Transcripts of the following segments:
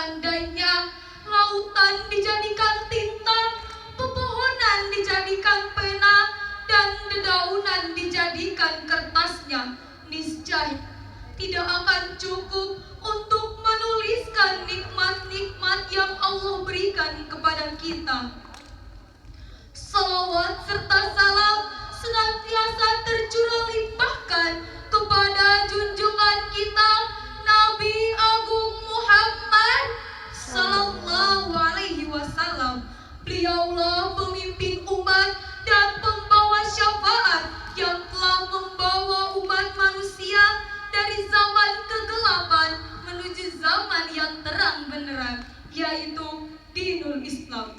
Seandainya lautan dijadikan tinta, pepohonan dijadikan pena, dan dedaunan dijadikan kertasnya, niscaya tidak akan cukup untuk menuliskan nikmat-nikmat yang Allah berikan kepada kita. Salawat serta salam senantiasa tercurah limpahkan kepada junjungan kita Nabi Agung Muhammad Sallallahu Alaihi Wasallam. Beliaulah pemimpin umat dan pembawa syafaat yang telah membawa umat manusia dari zaman kegelapan menuju zaman yang terang benderang, yaitu dinul Islam.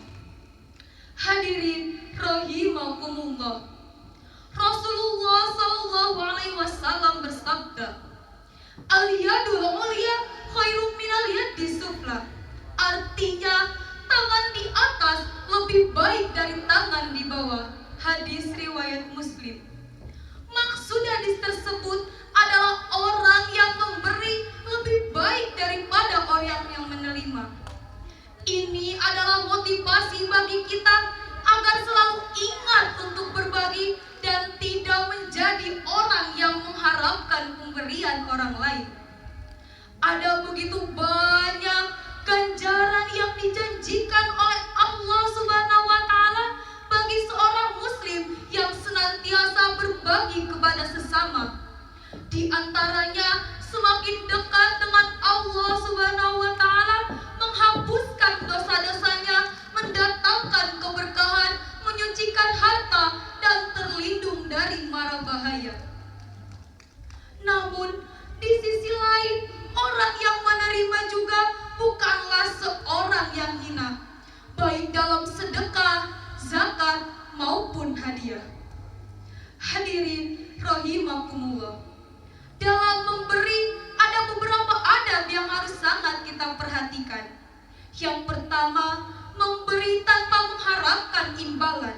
Hadirin rahimakumullah. Rasulullah sallallahu alaihi wasallam bersabda, "Al-yadul ulya khairum minal yaddi sufla." Artinya, tangan di atas lebih baik dari tangan di bawah. Hadis riwayat Muslim. Maksud hadis tersebut adalah orang yang memberi lebih baik daripada orang yang menerima. Ini adalah motivasi bagi kita agar selalu ingat untuk berbagi dan tidak menjadi orang yang mengharapkan pemberian orang lain. Ada begitu banyak ganjaran yang dijanjikan oleh Allah Subhanahu wa Ta'ala bagi seorang Muslim yang senantiasa berbagi kepada sesama. Di antaranya, semakin dekat dengan Allah Subhanahu wa Ta'ala, menghapuskan dosa-dosanya, mendatangkan keberkahan, menyucikan harta, dan terlindung dari mara bahaya. Namun, di sisi lain, orang yang menerima juga bukanlah seorang yang hina, baik dalam sedekah, zakat, maupun hadiah. Hadirin rahimakumullah. Dalam memberi, ada beberapa adab yang harus sangat kita perhatikan. Yang pertama, memberi tanpa mengharapkan imbalan.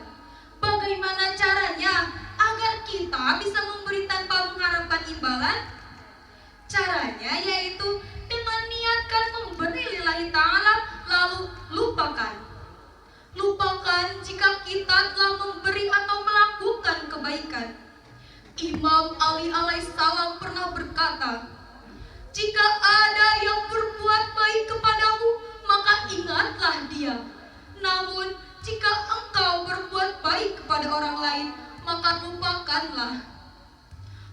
Bagaimana caranya agar kita bisa memberi tanpa mengharapkan imbalan? Caranya yaitu dengan niatkan memberi lillahi ta'ala, lalu lupakan. Lupakan jika kita telah memberi atau melakukan kebaikan. Imam Ali alaihissalam pernah berkata, "Jika ada yang berbuat baik kepadamu, maka ingatlah dia. Namun, jika engkau berbuat baik kepada orang lain, maka lupakanlah."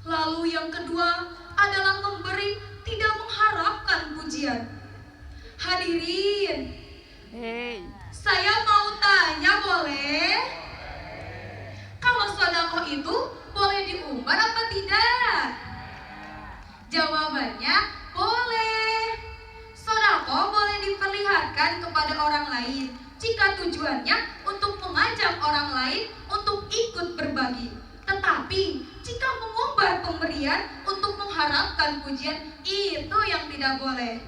Lalu yang kedua adalah memberi tidak mengharapkan pujian. Hadirin, saya mau tanya, boleh? Kalau sedekah itu boleh diumbar apa tidak? Jawabannya boleh. Sedekah boleh diperlihatkan kepada orang lain jika tujuannya untuk mengajak orang lain untuk ikut berbagi. Tetapi jika mengumbar pemberian untuk mengharapkan pujian, itu yang tidak boleh.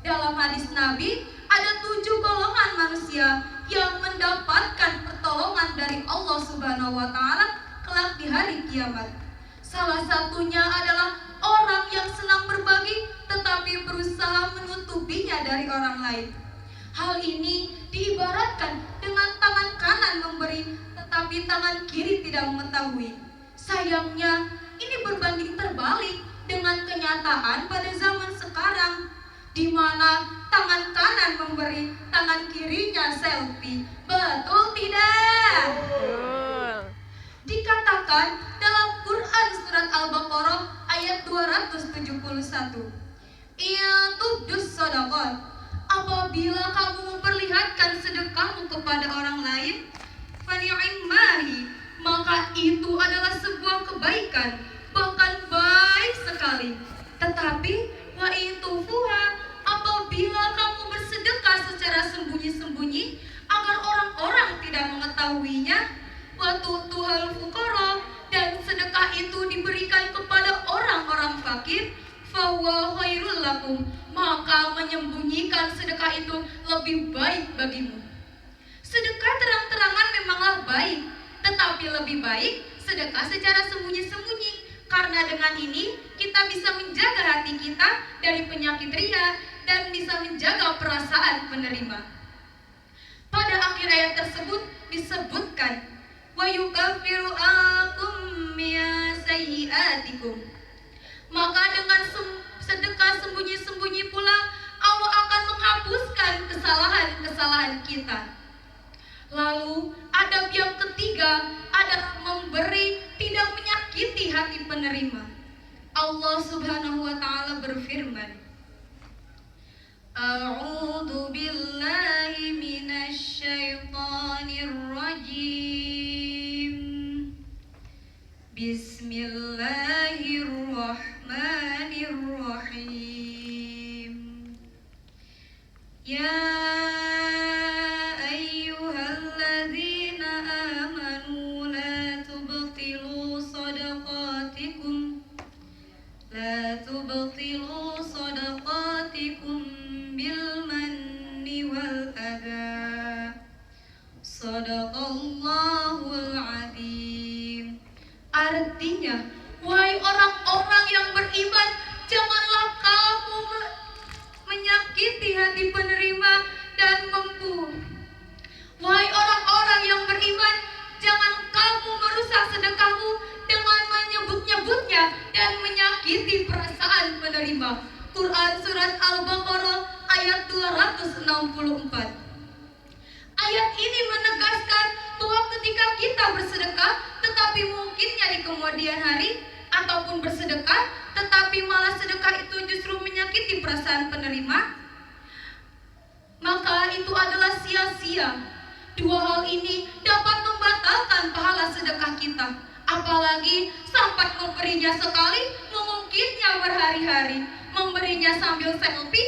Dalam hadis Nabi, ada 7 golongan manusia yang mendapatkan pertolongan dari Allah Subhanahu wa Ta'ala kelak di hari kiamat. Salah satunya adalah orang yang senang berbagi tetapi berusaha menutupinya dari orang lain. Hal ini diibaratkan dengan tangan kanan memberi tetapi tangan kiri tidak mengetahui. Sayangnya, ini berbanding terbalik dengan kenyataan pada zaman sekarang, di mana tangan kanan memberi, tangan kirinya selfie. Betul tidak? Dikatakan dalam Quran surat Al-Baqarah ayat 271, "I'tudus shadaqat." Apabila kamu memperlihatkan sedekahmu kepada orang lain, fani'immahi, maka itu adalah sebuah kebaikan, bahkan baik sekali. Tetapi wa itufuha, apabila kamu bersedekah secara sembunyi-sembunyi agar orang-orang tidak mengetahuinya, wa tu'tuhal fuqara, dan sedekah itu diberikan kepada orang-orang fakir, fahuwa khairul lakum, maka menyembunyikan sedekah itu lebih baik bagimu. Sedekah terang-terangan memanglah baik, tetapi lebih baik sedekah secara sembunyi-sembunyi, karena dengan ini kita bisa menjaga hati kita dari penyakit riya dan bisa menjaga perasaan penerima. Pada akhir ayat tersebut disebutkan, wa yukaffiru ankum sayyi'atikum. Maka dengan sedekah sembunyi-sembunyi pula Allah akan menghapuskan kesalahan-kesalahan kita. Lalu adab yang ketiga adalah memberi tidak menyakiti hati penerima. Allah Subhanahu wa taala berfirman, A'udzu billahi minasy syaithanir rajim. Bismillahirrahmanirrahim. Ya ayyuhalladzina amanu la tubtilu sadaqatikum bil manni wal adha. Shadaqallahul azim. Artinya, wahai orang-orang yang beriman, janganlah kamu menyakiti hati penerima dan wahai orang-orang yang beriman, jangan kamu merusak sedekahmu dengan menyebut-nyebutnya dan menyakiti perasaan penerima. Quran Surat Al-Baqarah ayat 264. Ayat ini menegaskan bahwa ketika kita bersedekah tetapi mungkinnya di kemudian hari, ataupun bersedekah tetapi malah sedekah itu justru menyakiti perasaan penerima, maka itu adalah sia-sia. Dua hal ini dapat membatalkan pahala sedekah kita. Apalagi sampai memberinya sekali, memungkinnya berhari-hari, memberinya sambil selfie